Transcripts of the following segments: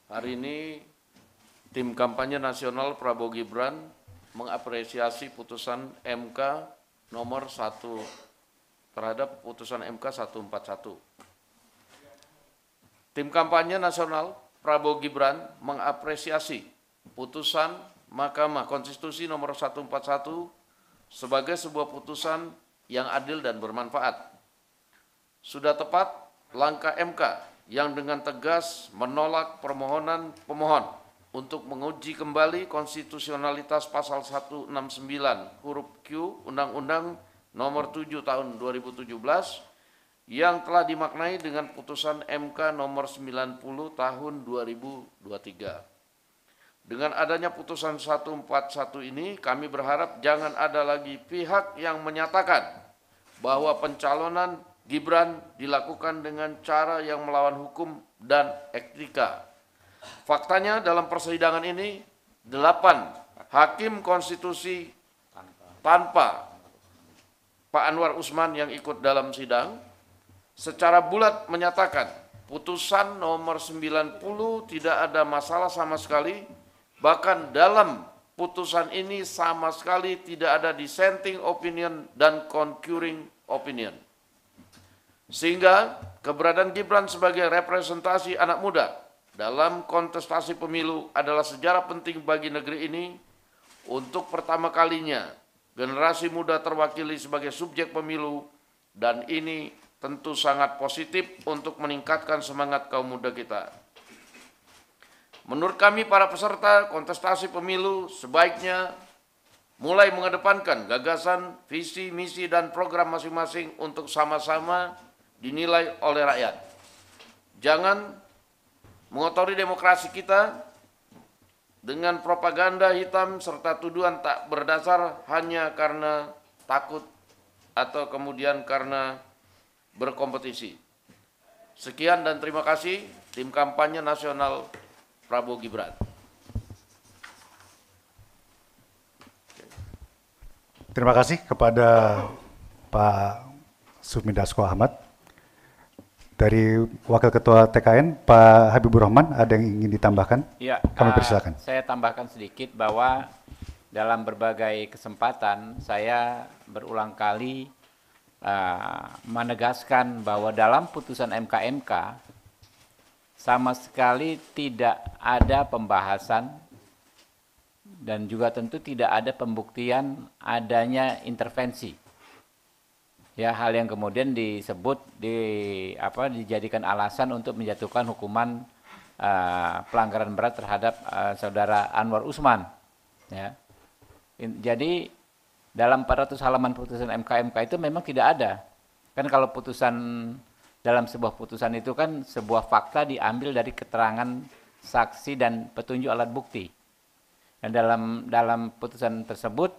Hari ini tim kampanye nasional Prabowo Gibran mengapresiasi putusan MK nomor 1 terhadap putusan MK 141. Tim kampanye nasional Prabowo Gibran mengapresiasi putusan Mahkamah Konstitusi nomor 141 sebagai sebuah putusan yang adil dan bermanfaat. Sudah tepat langkah MK yang dengan tegas menolak permohonan pemohon untuk menguji kembali konstitusionalitas pasal 169 huruf Q Undang-Undang nomor 7 tahun 2017 yang telah dimaknai dengan putusan MK nomor 90 tahun 2023. Dengan adanya putusan 141 ini, kami berharap jangan ada lagi pihak yang menyatakan bahwa pencalonan Gibran dilakukan dengan cara yang melawan hukum dan etika. Faktanya dalam persidangan ini 8 hakim konstitusi tanpa Pak Anwar Usman yang ikut dalam sidang secara bulat menyatakan putusan nomor 90 tidak ada masalah sama sekali. Bahkan dalam putusan ini sama sekali tidak ada dissenting opinion dan concurring opinion. Sehingga keberadaan Gibran sebagai representasi anak muda dalam kontestasi pemilu adalah sejarah penting bagi negeri ini. Untuk pertama kalinya generasi muda terwakili sebagai subjek pemilu, dan ini tentu sangat positif untuk meningkatkan semangat kaum muda kita. Menurut kami para peserta kontestasi pemilu sebaiknya mulai mengedepankan gagasan, visi, misi, dan program masing-masing untuk sama-sama dinilai oleh rakyat. Jangan mengotori demokrasi kita dengan propaganda hitam serta tuduhan tak berdasar hanya karena takut atau kemudian karena berkompetisi. Sekian dan terima kasih, tim kampanye nasional Prabowo Gibran. Terima kasih kepada Pak Sufmi Dasko Ahmad. Dari Wakil Ketua TKN, Pak Habibur Rahman, ada yang ingin ditambahkan? Ya, kami persilakan. Saya tambahkan sedikit bahwa dalam berbagai kesempatan saya berulang kali menegaskan bahwa dalam putusan MK sama sekali tidak ada pembahasan dan juga tentu tidak ada pembuktian adanya intervensi. Ya, hal yang kemudian disebut dijadikan alasan untuk menjatuhkan hukuman pelanggaran berat terhadap saudara Anwar Usman. Ya. Jadi dalam 400 halaman putusan MK itu memang tidak ada. Kan kalau putusan dalam sebuah putusan itu kan sebuah fakta diambil dari keterangan saksi dan petunjuk alat bukti. Dan dalam putusan tersebut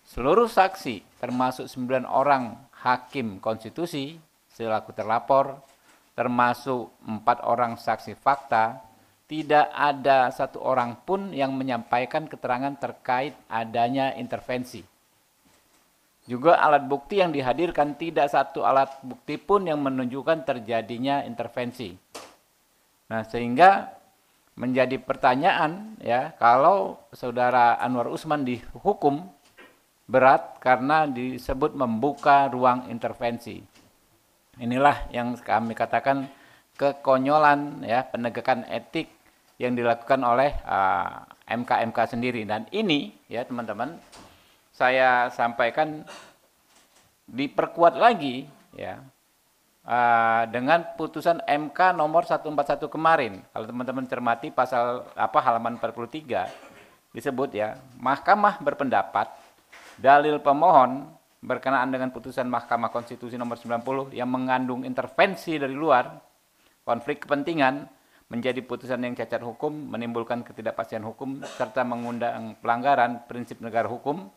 seluruh saksi termasuk 9 orang hakim konstitusi selaku terlapor termasuk 4 orang saksi fakta, tidak ada satu orang pun yang menyampaikan keterangan terkait adanya intervensi. Juga alat bukti yang dihadirkan tidak satu alat bukti pun yang menunjukkan terjadinya intervensi. Nah, sehingga menjadi pertanyaan ya, kalau saudara Anwar Usman dihukum berat karena disebut membuka ruang intervensi. Inilah yang kami katakan kekonyolan ya, penegakan etik yang dilakukan oleh MK sendiri. Dan ini ya teman-teman, saya sampaikan diperkuat lagi ya dengan putusan MK nomor 141 kemarin. Kalau teman-teman cermati pasal halaman 43 disebut ya, Mahkamah berpendapat dalil pemohon berkenaan dengan putusan Mahkamah Konstitusi nomor 90 yang mengandung intervensi dari luar, konflik kepentingan, menjadi putusan yang cacat hukum, menimbulkan ketidakpastian hukum serta mengundang pelanggaran prinsip negara hukum,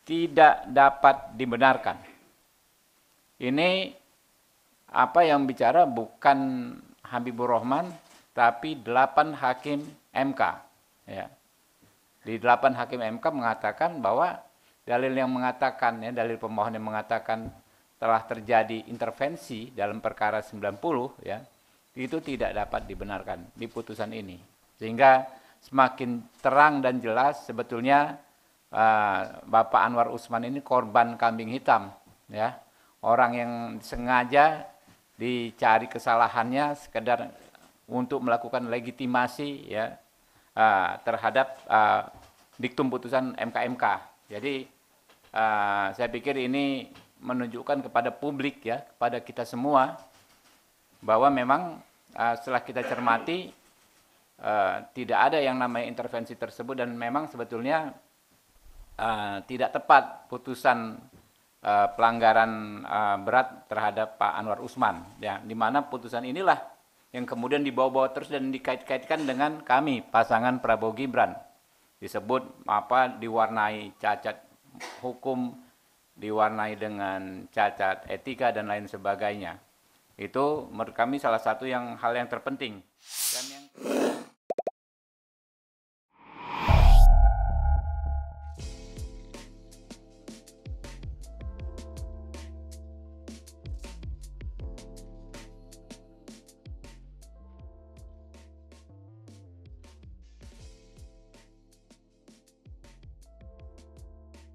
tidak dapat dibenarkan. Ini apa yang bicara bukan Habibur Rahman, tapi 8 hakim MK. Ya. Di 8 hakim MK mengatakan bahwa dalil yang mengatakan, ya, dalil pemohon yang mengatakan telah terjadi intervensi dalam perkara 90, ya, itu tidak dapat dibenarkan di putusan ini. Sehingga semakin terang dan jelas sebetulnya Bapak Anwar Usman ini korban kambing hitam, ya. Orang yang sengaja dicari kesalahannya sekedar untuk melakukan legitimasi, ya, terhadap diktum putusan MK. Jadi saya pikir ini menunjukkan kepada publik, ya, kepada kita semua bahwa memang setelah kita cermati tidak ada yang namanya intervensi tersebut, dan memang sebetulnya tidak tepat putusan pelanggaran berat terhadap Pak Anwar Usman, ya, di mana putusan inilah yang kemudian dibawa-bawa terus dan dikait-kaitkan dengan kami pasangan Prabowo Gibran, disebut diwarnai cacat hukum, diwarnai dengan cacat etika dan lain sebagainya. Itu menurut kami salah satu hal yang terpenting. Dan yang